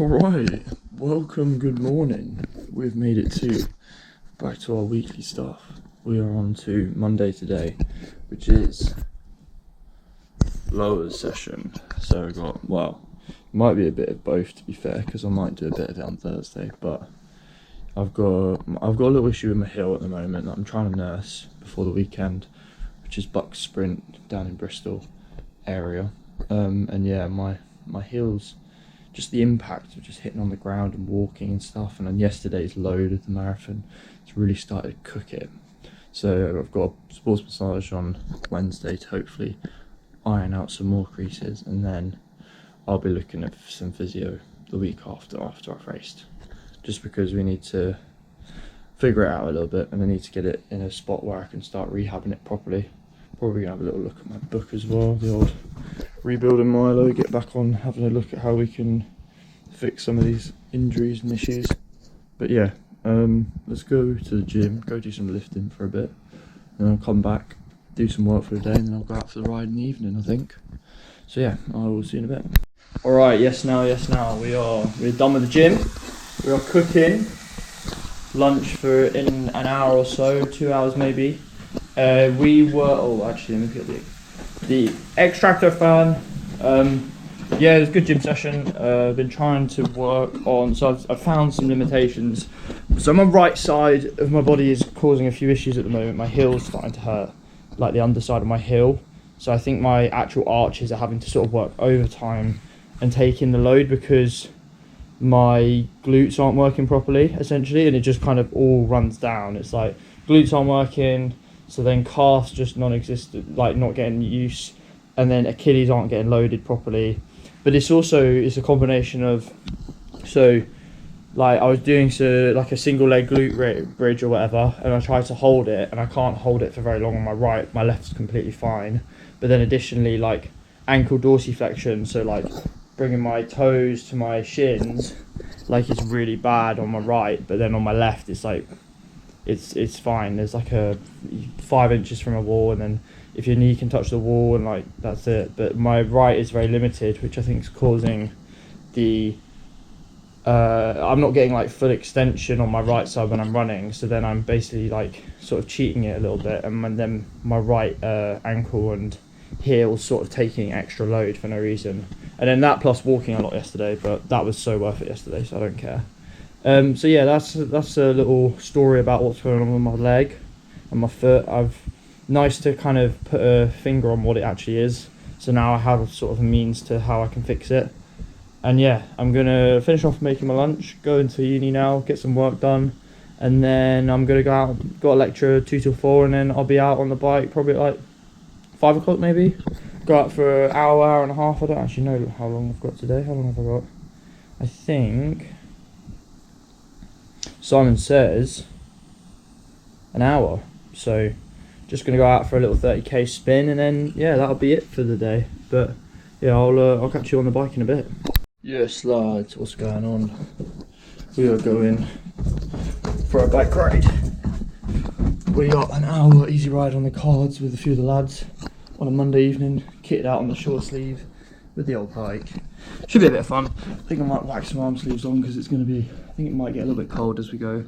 Alright, welcome, good morning. We've made it back to our weekly stuff. We are on to Monday today, which is lowers session. So we've got, well, might be a bit of both to be fair, because I might do a bit of it on Thursday, but I've got a little issue with my heel at the moment that I'm trying to nurse before the weekend, which is Bucs Sprint down in Bristol area. And yeah, my heel's just the impact of just hitting on the ground and walking and stuff, and then yesterday's load of the marathon, it's really started to cook it. So I've got a sports massage on Wednesday to hopefully iron out some more creases, and then I'll be looking at some physio the week after I've raced, just because we need to figure it out a little bit, and I need to get it in a spot where I can start rehabbing it properly. Probably gonna have a little look at my book as well, the old Rebuilding Milo, get back on having a look at how we can fix some of these injuries and issues. But yeah, let's go to the gym, go do some lifting for a bit, and I'll come back, do some work for the day, and then I'll go out for the ride in the evening, I think. So yeah, I will see you in a bit. Alright, yes now, we're done with the gym. We are cooking lunch for in an hour or so, 2 hours maybe. Actually, let me get the extractor fan. Yeah, it was a good gym session. I've been trying to work on, so I've found some limitations. So my right side of my body is causing a few issues at the moment. My heel's starting to hurt, like the underside of my heel. So I think my actual arches are having to sort of work overtime and take in the load, because my glutes aren't working properly, essentially, and it just kind of all runs down. It's like glutes aren't working, so then calves just non-existent, like not getting use, and then Achilles aren't getting loaded properly. But it's a combination of, so like I was doing like a single leg glute bridge or whatever, and I tried to hold it, and I can't hold it for very long on my right. My left's completely fine. But then additionally, like ankle dorsiflexion, so like bringing my toes to my shins, like it's really bad on my right, but then on my left it's like it's fine. There's like a 5 inches from a wall, and then if your knee can touch the wall, and like that's it. But my right is very limited, which I think is causing the I'm not getting like full extension on my right side when I'm running, so then I'm basically like sort of cheating it a little bit, and then my right ankle and heel sort of taking extra load for no reason. And then that plus walking a lot yesterday, but that was so worth it yesterday, so I don't care. So yeah, that's a little story about what's going on with my leg and my foot. Nice to kind of put a finger on what it actually is. So now I have a sort of a means to how I can fix it. And yeah, I'm gonna finish off making my lunch, go into uni now, get some work done, and then I'm gonna go out, got a lecture 2 till 4, and then I'll be out on the bike probably at like 5 o'clock maybe. Go out for an hour and a half. I don't actually know how long I've got today. How long have I got? I think Simon says an hour, so just gonna go out for a little 30k spin, and then yeah, that'll be it for the day. But yeah, I'll catch you on the bike in a bit. Yes lads, what's going on? We are going for a bike ride. We got an hour easy ride on the cards with a few of the lads on a Monday evening, kitted out on the short sleeve with the old bike. Should be a bit of fun. I think I might whack some arm sleeves on, because it's going to be, I think it might get a little bit cold as we go.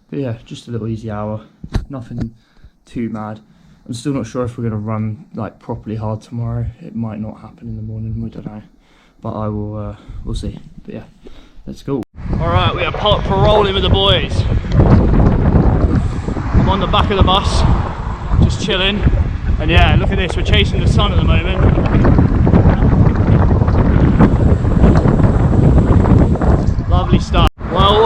But yeah, just a little easy hour, nothing too mad. I'm still not sure if we're going to run like properly hard tomorrow. It might not happen in the morning, we don't know. But I will, we'll see. But yeah, let's go. Alright, we are paroling with the boys. I'm on the back of the bus, just chilling. And yeah, look at this, we're chasing the sun at the moment. Lovely stuff. Well.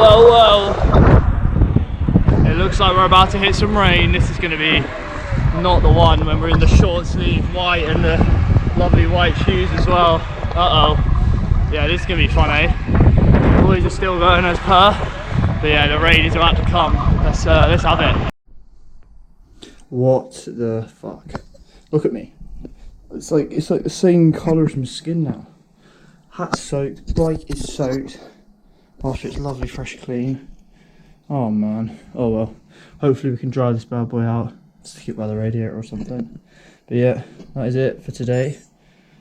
It looks like we're about to hit some rain. This is going to be not the one when we're in the short sleeve white and the lovely white shoes as well. Uh-oh. Yeah, this is going to be fun, eh? Boys are still going as per. But yeah, the rain is about to come. Let's have it. What the fuck? Look at me. It's like the same colour as my skin now. Hat's soaked, bike is soaked. After it's lovely, fresh, clean. Oh man. Oh well. Hopefully we can dry this bad boy out. Stick it by the radiator or something. But yeah, that is it for today.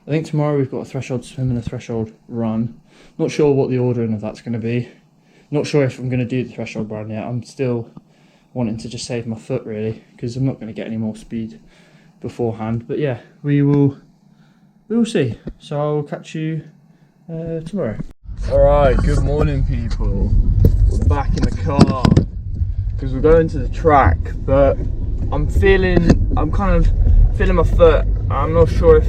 I think tomorrow we've got a threshold swim and a threshold run. Not sure what the ordering of that's going to be. Not sure if I'm going to do the threshold run yet. I'm still wanting to just save my foot really, because I'm not going to get any more speed beforehand. But yeah, we will see. So I'll catch you tomorrow. Alright, good morning people. We're back in the car because we're going to the track, but I'm kind of feeling my foot. I'm not sure if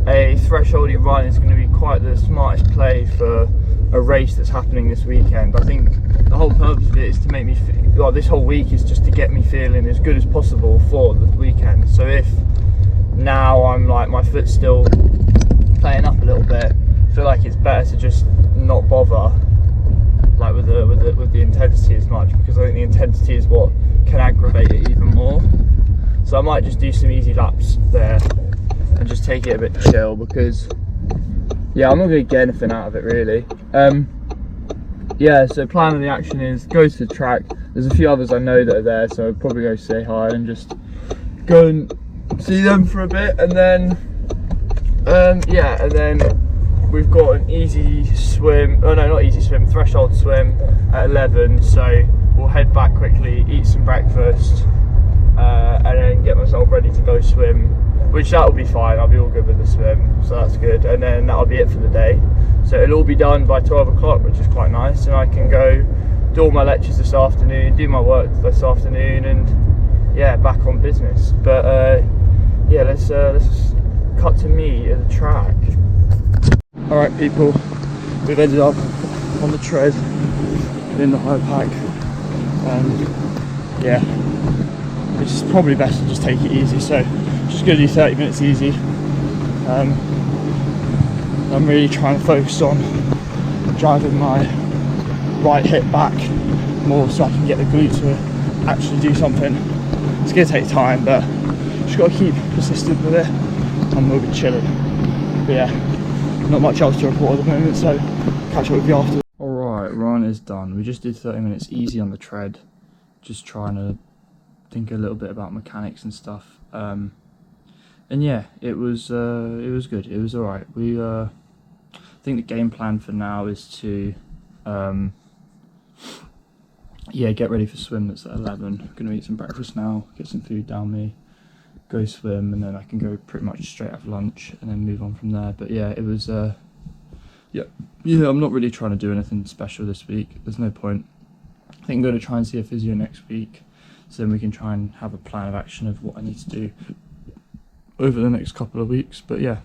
a thresholdy run is going to be quite the smartest play for a race that's happening this weekend. I think the whole purpose of it is to make me feel, well, this whole week is just to get me feeling as good as possible for the weekend. So if now I'm like, my foot's still playing up a little bit, I feel like it's better to just not bother like with the intensity as much, because I think the intensity is what can aggravate it even more. So I might just do some easy laps there and just take it a bit chill, because yeah, I'm not going to get anything out of it really. Yeah, so plan of the action is go to the track. There's a few others I know that are there, so I'll probably go say hi and just go and see them for a bit, and then yeah, and then we've got an easy swim, oh no, not easy swim, threshold swim at 11, so we'll head back quickly, eat some breakfast, and then get myself ready to go swim, which that'll be fine. I'll be all good with the swim, so that's good, and then that'll be it for the day. So it'll all be done by 12 o'clock, which is quite nice, and I can go do all my lectures this afternoon, do my work this afternoon, and yeah, back on business. But yeah, let's cut to me at the track. Alright people, we've ended up on the tread in the high pack, and yeah, it's probably best to just take it easy, so just going to do 30 minutes easy. I'm really trying to focus on driving my right hip back more so I can get the glute to actually do something. It's going to take time, but just got to keep persistent with it and we'll be chilling. But yeah, not much else to report at the moment, so catch up with you after. Alright, run is done. We just did 30 minutes easy on the tread, just trying to think a little bit about mechanics and stuff. And yeah, it was good. It was alright. We I think the game plan for now is to yeah, get ready for swim that's at 11. Gonna eat some breakfast now, get some food down me, go swim, and then I can go pretty much straight after lunch and then move on from there. But yeah, it was yeah, I'm not really trying to do anything special this week. There's no point. I think I'm going to try and see a physio next week, so then we can try and have a plan of action of what I need to do over the next couple of weeks. But yeah,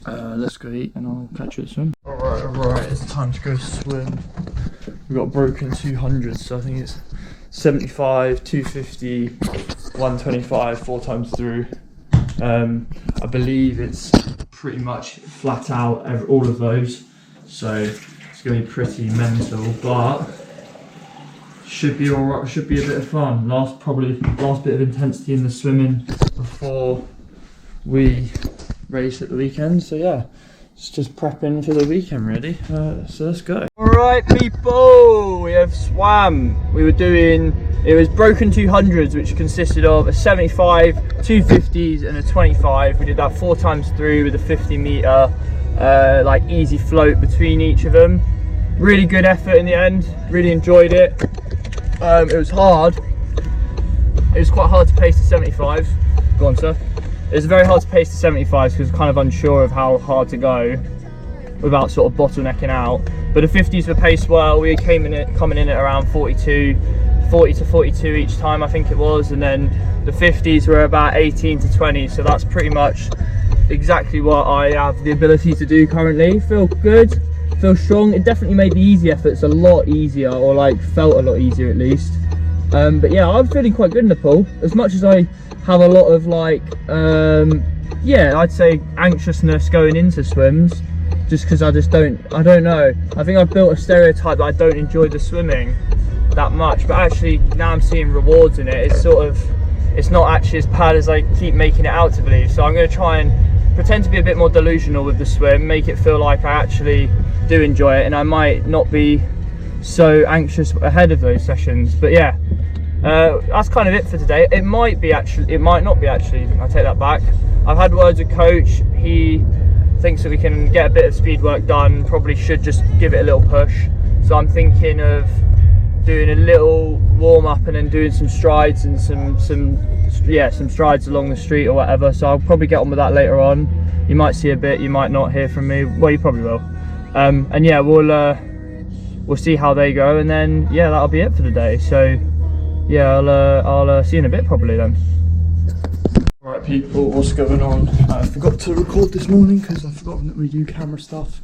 let's go eat and I'll catch you at swim. Alright, it's time to go swim. We've got broken 200s, so I think it's 75, 250, 125, 4 times through. I believe it's pretty much flat out all of those, so it's going to be pretty mental, but should be alright. Should be a bit of fun. Last bit of intensity in the swimming before we race at the weekend. So yeah, it's just prepping for the weekend really. So let's go. Alright people, we have swam. It was broken 200s, which consisted of a 75, 250s and a 25. We did that 4 times through with a 50 meter like easy float between each of them. Really good effort in the end, really enjoyed it. It was hard. It was quite hard to pace the 75s. Go on, sir. It was very hard to pace the 75s because I was kind of unsure of how hard to go without sort of bottlenecking out. But the 50s were paced well. We coming in at around 40 to 42 each time, I think it was, and then the 50s were about 18 to 20. So that's pretty much exactly what I have the ability to do currently. Feel good. Feel strong. It definitely made the easy efforts a lot easier, or like felt a lot easier at least. But yeah, I'm feeling quite good in the pool. As much as I have a lot of like yeah, I'd say anxiousness going into swims, just because I don't know. I think I've built a stereotype that I don't enjoy the swimming that much, but actually now I'm seeing rewards in it. It's not actually as bad as I keep making it out to believe. So I'm going to try and pretend to be a bit more delusional with the swim, make it feel like I actually do enjoy it, and I might not be so anxious ahead of those sessions. But yeah, that's kind of it for today. It might not be actually, I take that back. I've had words with coach. He thinks that we can get a bit of speed work done. Probably should just give it a little push. So I'm thinking of doing a little warm up and then doing some strides and some strides along the street or whatever. So I'll probably get on with that later on. You might see a bit, you might not hear from me. Well, you probably will. And yeah, we'll see how they go, and then yeah, that'll be it for the day. So yeah, I'll see you in a bit probably then. Right people, what's going on? I forgot to record this morning because I've forgotten that we do camera stuff.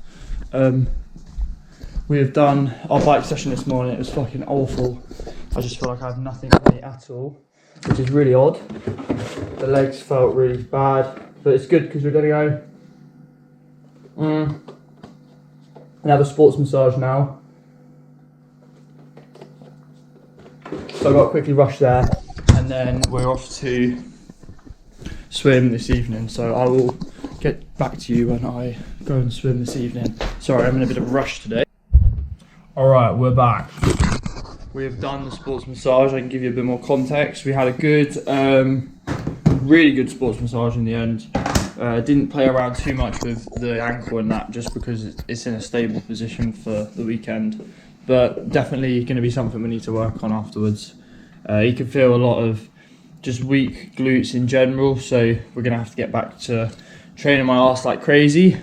We have done our bike session this morning. It was fucking awful. I just feel like I have nothing in me at all, which is really odd. The legs felt really bad, but it's good because we're gonna go and have a sports massage now. So I've got to quickly rush there, and then we're off to swim this evening. So I will get back to you when I go and swim this evening. Sorry, I'm in a bit of a rush today. Alright, we're back. We have done the sports massage. I can give you a bit more context. We had a good, really good sports massage in the end. Didn't play around too much with the ankle and that, just because it's in a stable position for the weekend. But definitely going to be something we need to work on afterwards. You can feel a lot of just weak glutes in general, so we're going to have to get back to training my arse like crazy,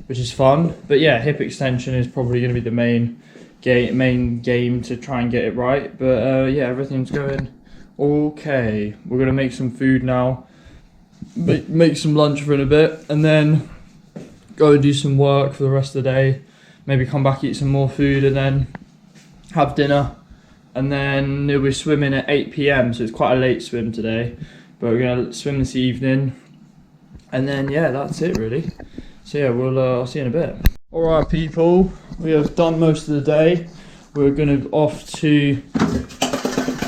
which is fun. But yeah, hip extension is probably going to be the main game to try and get it right. But yeah, everything's going okay. We're going to make some food now, make some lunch for in a bit, and then go and do some work for the rest of the day. Maybe come back, eat some more food, and then have dinner. And then we'll be swimming at 8 PM, so it's quite a late swim today. But we're going to swim this evening. And then, yeah, that's it really. So yeah, I'll see you in a bit. Alright people, we have done most of the day. We're going to off to...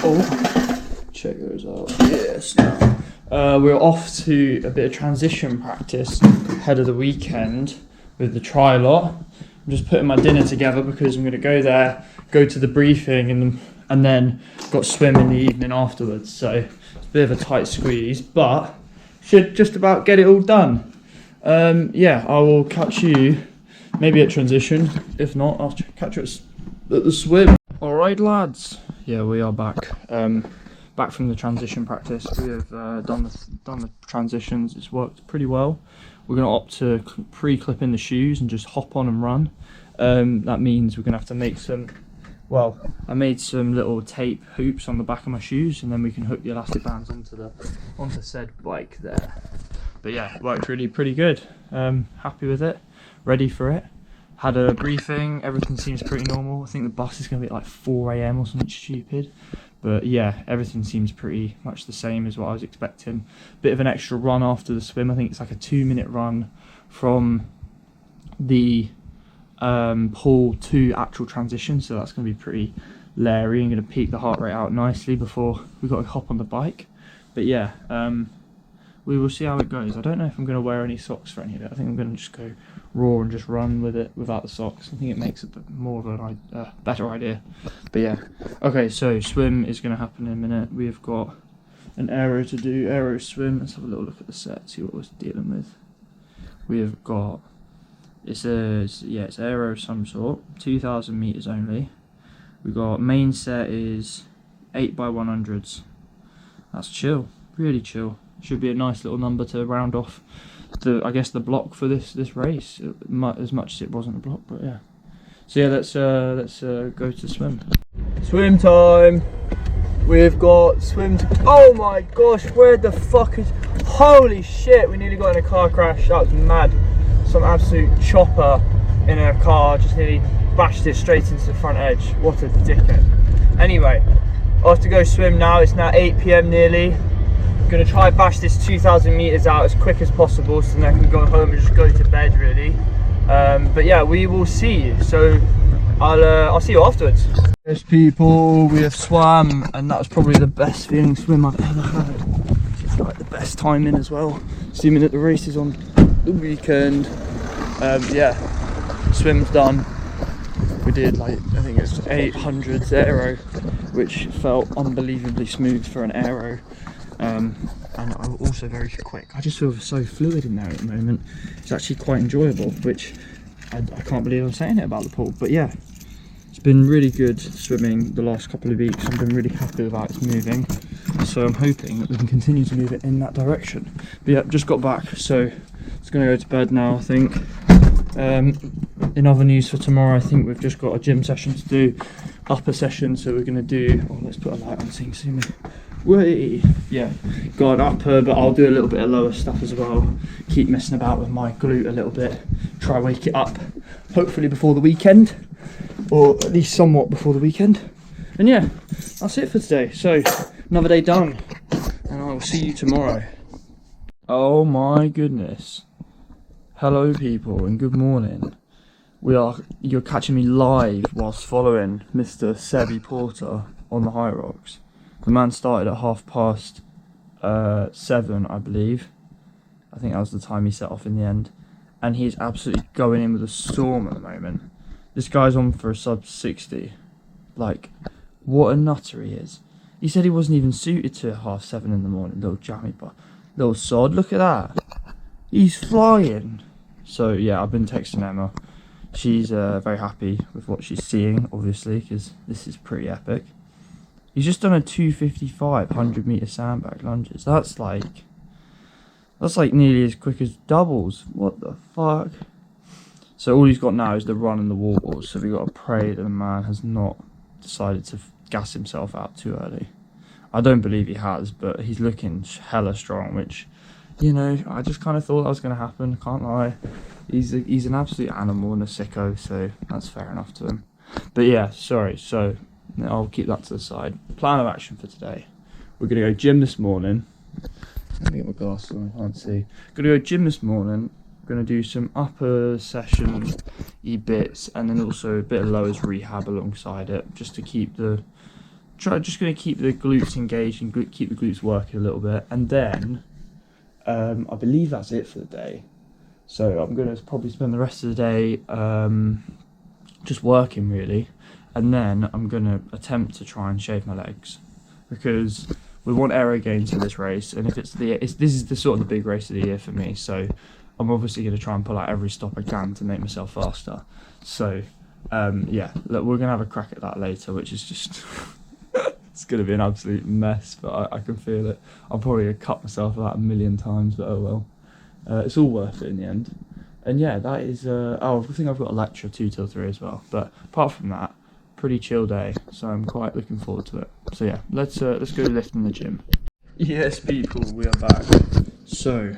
Oh, check those out. Yes, now. We're off to a bit of transition practice ahead of the weekend with the tri-lot. I'm just putting my dinner together because I'm going to go there, go to the briefing, and then got swim in the evening afterwards. So it's a bit of a tight squeeze, but should just about get it all done. Yeah, I will catch you maybe at transition. If not, I'll catch you at the swim. All right, lads. Yeah, we are back. Back from the transition practice. We have done the transitions. It's worked pretty well. We're going to opt to pre-clip in the shoes and just hop on and run. That means we're going to have to make some, well, I made some little tape hoops on the back of my shoes, and then we can hook the elastic bands onto said bike there. But yeah, it worked really pretty good. Happy with it, ready for it. Had a briefing, everything seems pretty normal. I think the bus is going to be at like 4 AM or something stupid. But yeah, everything seems pretty much the same as what I was expecting. Bit of an extra run after the swim. I think it's like a 2-minute run from the pool to actual transition. So that's going to be pretty leery and going to peak the heart rate out nicely before we got to hop on the bike. But yeah, we will see how it goes. I don't know if I'm going to wear any socks for any of it. I think I'm going to just go raw and just run with it without the socks. I think it makes it more of a better idea. But yeah, okay, so swim is going to happen in a minute. We have got an aero to do, aero swim. Let's have a little look at the set, see what we're dealing with. We have got, it's aero of some sort, 2,000 meters only. We got main set is 8x100s. That's chill, really chill. Should be a nice little number to round off I guess the block for this race, as much as it wasn't a block, but yeah. So yeah, let's go to swim. Swim time. We've got swim. Oh my gosh, where the fuck is? Holy shit! We nearly got in a car crash. That was mad. Some absolute chopper in a car just nearly bashed it straight into the front edge. What a dickhead. Anyway, I have to go swim now. It's now 8 PM nearly. Going to try and bash this 2,000 meters out as quick as possible, so then I can go home and just go to bed really. But yeah, we will see. So I'll see you afterwards. Yes people, we have swam, and that was probably the best feeling swim I've ever had. It's like the best timing as well, assuming that the race is on the weekend. Yeah, swim's done. We did like, I think it's 800s aero, which felt unbelievably smooth for an aero. And I'm also very quick. I just feel so fluid in there at the moment. It's actually quite enjoyable, which I can't believe I'm saying it about the pool. But yeah, it's been really good swimming the last couple of weeks. I've been really happy with how it's moving. So I'm hoping that we can continue to move it in that direction. But yeah, just got back, so it's going to go to bed now, I think. In other news for tomorrow, I think we've just got a gym session to do, upper session, so we're going to do, oh, let's put a light on so you can see me. Whee! Yeah, got an upper, but I'll do a little bit of lower stuff as well. Keep messing about with my glute a little bit, try wake it up, hopefully before the weekend, or at least somewhat before the weekend. And yeah, that's it for today. So, another day done, and I will see you tomorrow. Oh my goodness. Hello people, and good morning. You're catching me live whilst following Mr. Sebi Porter on the High Rocks. The man started at 7:30, I believe. I think that was the time he set off in the end. And he's absolutely going in with a storm at the moment. This guy's on for a sub 60. Like, what a nutter he is. He said he wasn't even suited to 7:30 in the morning, little jammy, but little sod, look at that. He's flying. So yeah, I've been texting Emma. She's very happy with what she's seeing, obviously, because this is pretty epic. He's just done a 255 100-meter sandbag lunges. That's like nearly as quick as doubles. What the fuck? So all he's got now is the run and the wall balls. So we've got to pray that the man has not decided to gas himself out too early. I don't believe he has, but he's looking hella strong, which, you know, I just kind of thought that was going to happen. Can't lie. He's an absolute animal and a sicko, so that's fair enough to him. But yeah, sorry. So I'll keep that to the side. Plan of action for today. We're going to go gym this morning. Let me get my glasses on, I can't see. Going to go gym this morning. Going to do some upper session bits, and then also a bit of lowers rehab alongside it, just to keep the just going to keep the glutes engaged and keep the glutes working a little bit. And then I believe that's it for the day. So I'm going to probably spend the rest of the day just working really, and then I'm going to attempt to try and shave my legs, because we want aero gains for this race, and if this is the sort of the big race of the year for me, so I'm obviously going to try and pull out every stop I can to make myself faster. So yeah, look, we're going to have a crack at that later, which is just it's going to be an absolute mess, but I can feel it. I'm probably going to cut myself about 1,000,000 times, but oh well. It's all worth it in the end. And yeah, that is I think I've got a lecture 2 till 3 as well, but apart from that, pretty chill day, so I'm quite looking forward to it. So yeah, let's go lift in the gym. Yes people, we are back. So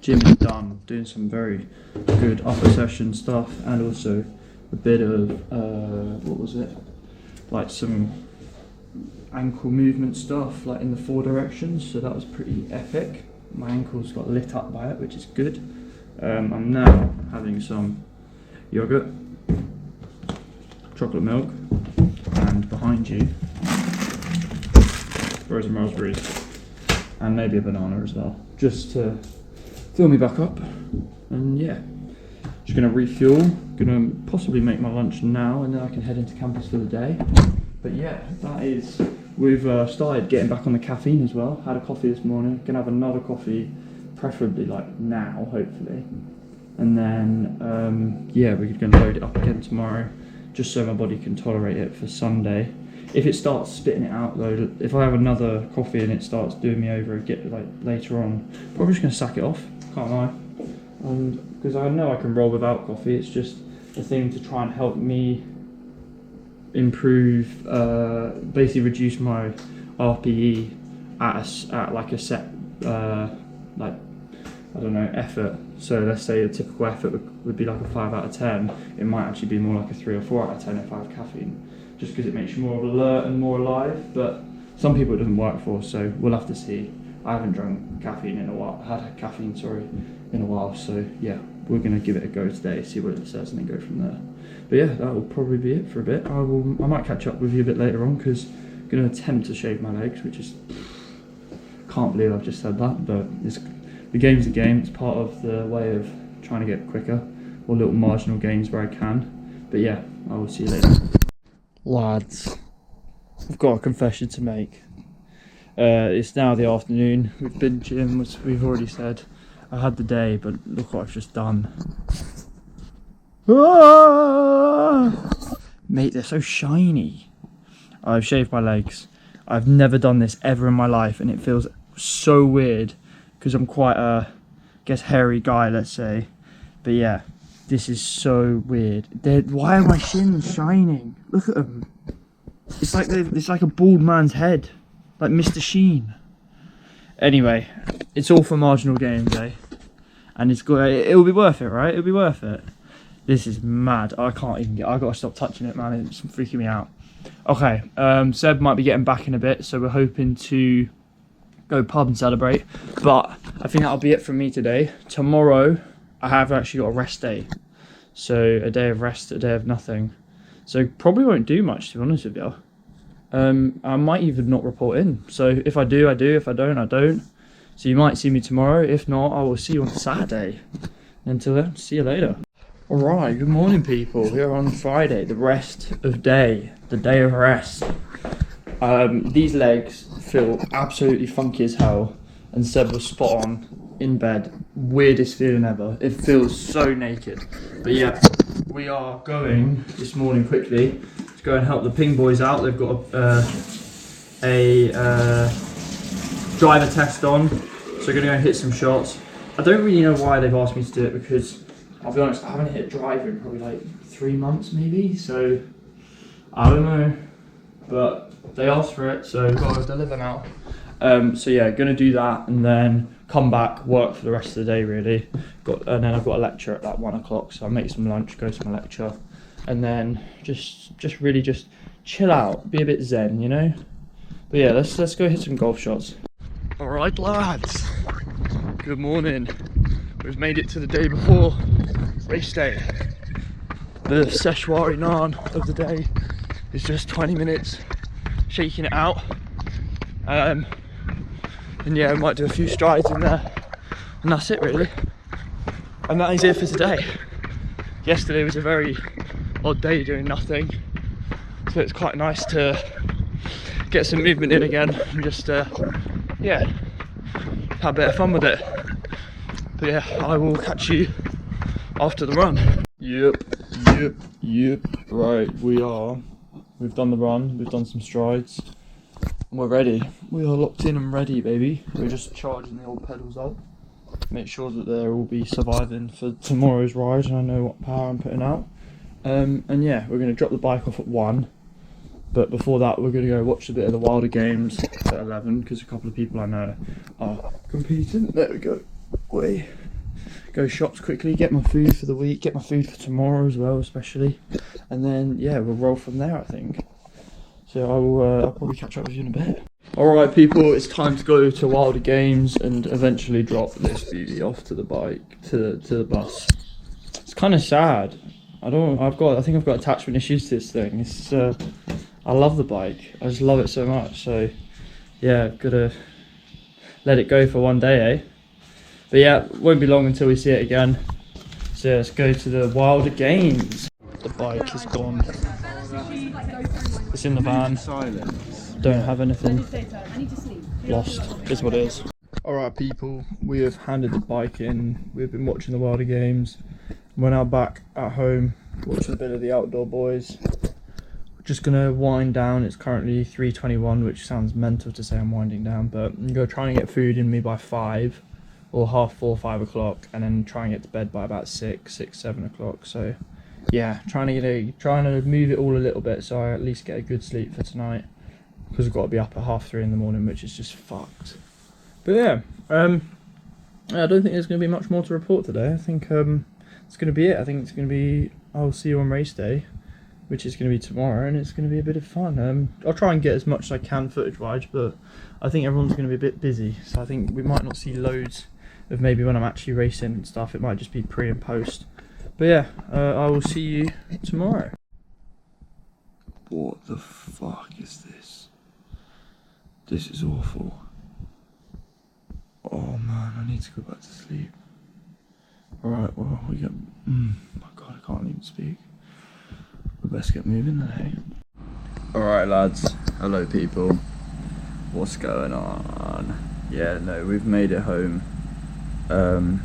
gym is done, doing some very good upper session stuff, and also a bit of what was it, like some ankle movement stuff, like in the 4 directions, so that was pretty epic. My ankles got lit up by it, which is good. I'm now having some yogurt, chocolate milk, and behind you, frozen raspberries, and maybe a banana as well, just to fill me back up. And yeah, just gonna refuel, gonna possibly make my lunch now, and then I can head into campus for the day. But yeah, that is, we've started getting back on the caffeine as well. Had a coffee this morning, gonna have another coffee, preferably like now, hopefully. And then, yeah, we're gonna load it up again tomorrow, just so my body can tolerate it for Sunday. If it starts spitting it out though, if I have another coffee and it starts doing me over later on, probably just gonna sack it off, can't lie. And because I know I can roll without coffee, it's just a thing to try and help me improve, basically reduce my RPE at like a set, like, I don't know, effort. So let's say a typical effort would be like a 5 out of 10. It might actually be more like a 3 or 4 out of 10 if I have caffeine, just because it makes you more alert and more alive. But some people it doesn't work for, so we'll have to see. I haven't drunk caffeine in a while, had caffeine, sorry, in a while. So yeah, we're gonna give it a go today, see what it says, and then go from there. But yeah, that will probably be it for a bit. I might catch up with you a bit later on, because I'm going to attempt to shave my legs, which is, can't believe I've just said that, but the game's a game. It's part of the way of trying to get quicker, or little marginal gains where I can. But yeah, I will see you later. Lads, I've got a confession to make. It's now the afternoon. We've been gym, as we've already said. I had the day, but look what I've just done. Ah! Mate, they're so shiny. I've shaved my legs. I've never done this ever in my life, and it feels so weird because I'm quite a, I guess, hairy guy, let's say. But yeah, this is so weird. Why are my shins shining? Look at them. It's like a bald man's head, like Mr. Sheen. Anyway, it's all for marginal gains, eh? And it'll be worth it, right? It'll be worth it. This is mad. I can't even I gotta stop touching it, man. It's freaking me out. Okay, Seb might be getting back in a bit, so we're hoping to go pub and celebrate. But I think that'll be it from me today. Tomorrow, I have actually got a rest day. So a day of rest, a day of nothing. So probably won't do much, to be honest with you. I might even not report in. So if I do, I do. If I don't, I don't. So you might see me tomorrow. If not, I will see you on Saturday. Until then, see you later. Alright, good morning people. We're on Friday, the rest of day. The day of rest. These legs feel absolutely funky as hell. And Seb was spot on in bed. Weirdest feeling ever. It feels so naked. But yeah, we are going this morning quickly to go and help the ping boys out. They've got a driver test on. So we're going to go hit some shots. I don't really know why they've asked me to do it because I'll be honest, I haven't hit a driver in probably like 3 months maybe, so I don't know, but they asked for it, so we've got to deliver now. So yeah, gonna do that and then come back, work for the rest of the day really. And then I've got a lecture at like 1 o'clock, so I'll make some lunch, go to my lecture, and then just really just chill out, be a bit zen, you know? But yeah, let's go hit some golf shots. All right, lads. Good morning. We've made it to the day before race day. The Szechuari naan of the day is just 20 minutes shaking it out. And yeah, we might do a few strides in there. And that's it really. And that is it for today. Yesterday was a very odd day doing nothing. So it's quite nice to get some movement in again and just, yeah, have a bit of fun with it. But yeah, I will catch you after the run. Yep. Right, we've done the run, we've done some strides, and we're ready. We are locked in and ready, baby. We're just charging the old pedals up. Make sure that they'll all be surviving for tomorrow's ride, and I know what power I'm putting out. And yeah, we're going to drop the bike off at 1. But before that, we're going to go watch a bit of the Wilder Games at 11, because a couple of people I know are competing. There we go. Way. Go shops quickly, get my food for the week, get my food for tomorrow as well, especially. And then, yeah, we'll roll from there, I think. So I'll probably catch up with you in a bit. Alright people, it's time to go to Wilder Games and eventually drop this beauty off to the bike, to the bus. It's kind of sad. I think I've got attachment issues to this thing. It's I love the bike. I just love it so much. So yeah, gotta let it go for one day, eh? But yeah, won't be long until we see it again. So yeah, let's go to the Wilder Games. The bike is gone. It's in the van. Don't have anything. Lost is what it is. Alright people, we have handed the bike in. We've been watching the Wilder Games. We're now back at home, watching a bit of the outdoor boys. We're just gonna wind down. It's currently 3:21, which sounds mental to say I'm winding down, but I'm gonna try and get food in me by 5 or half 4, 5 o'clock, and then try and get to bed by about 6, 7 o'clock. So yeah, trying to move it all a little bit so I at least get a good sleep for tonight, because I've got to be up at 3:30 in the morning, which is just fucked. But yeah, I don't think there's going to be much more to report today. I think it's going to be it. I think it's going to be, I'll see you on race day, which is going to be tomorrow, and it's going to be a bit of fun. I'll try and get as much as I can footage-wise, but I think everyone's going to be a bit busy, so I think we might not see loads of maybe when I'm actually racing and stuff. It might just be pre and post. But yeah, I will see you tomorrow. What the fuck is this? This is awful. Oh man, I need to go back to sleep. Alright, well, we got... my god, I can't even speak. We best get moving then, hey? Alright lads, hello people. What's going on? Yeah, no, we've made it home. I'm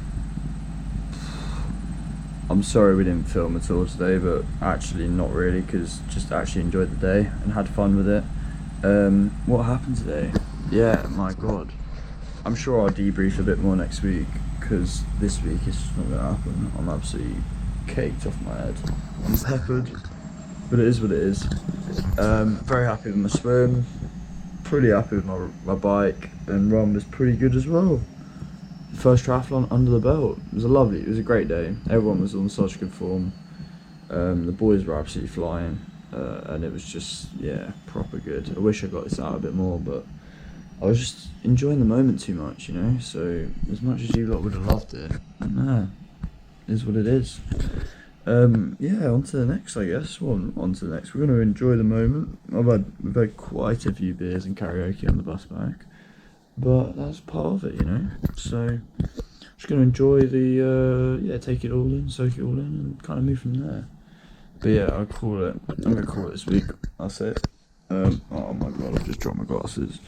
sorry we didn't film at all today, but actually not really, because just actually enjoyed the day and had fun with it. What happened today? Yeah, my god. I'm sure I'll debrief a bit more next week, because this week it's just not going to happen. I'm absolutely caked off my head. I'm peppered, but it is what it is. Very happy with my swim, pretty happy with my bike, and run was pretty good as well. First triathlon under the belt. It was a great day. Everyone was on such good form. The boys were absolutely flying, and it was just, yeah, proper good. I wish I got this out a bit more, but I was just enjoying the moment too much, you know. So as much as you lot would have loved it, nah, it is what it is. Yeah, on to the next, I guess. Well, on to the next. We're going to enjoy the moment. We've had quite a few beers and karaoke on the bus back, but that's part of it, you know. So just going to enjoy the take it all in, soak it all in, and kind of move from there. But yeah, I'm gonna call it this week. That's it. Oh my god, I've just dropped my glasses.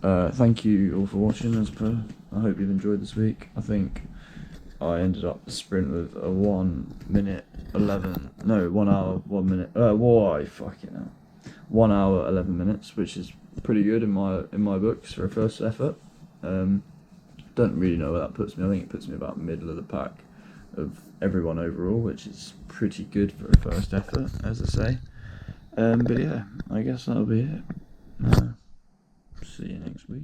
Thank you all for watching, as per. I hope you've enjoyed this week. I think I ended up the sprint with a 1 hour 1 minute. Why fucking hell? 1 hour 11 minutes, which is pretty good in my books for a first effort. Don't really know where that puts me. I think it puts me about middle of the pack of everyone overall, which is pretty good for a first effort, as I say. But yeah, I guess that'll be it. See you next week.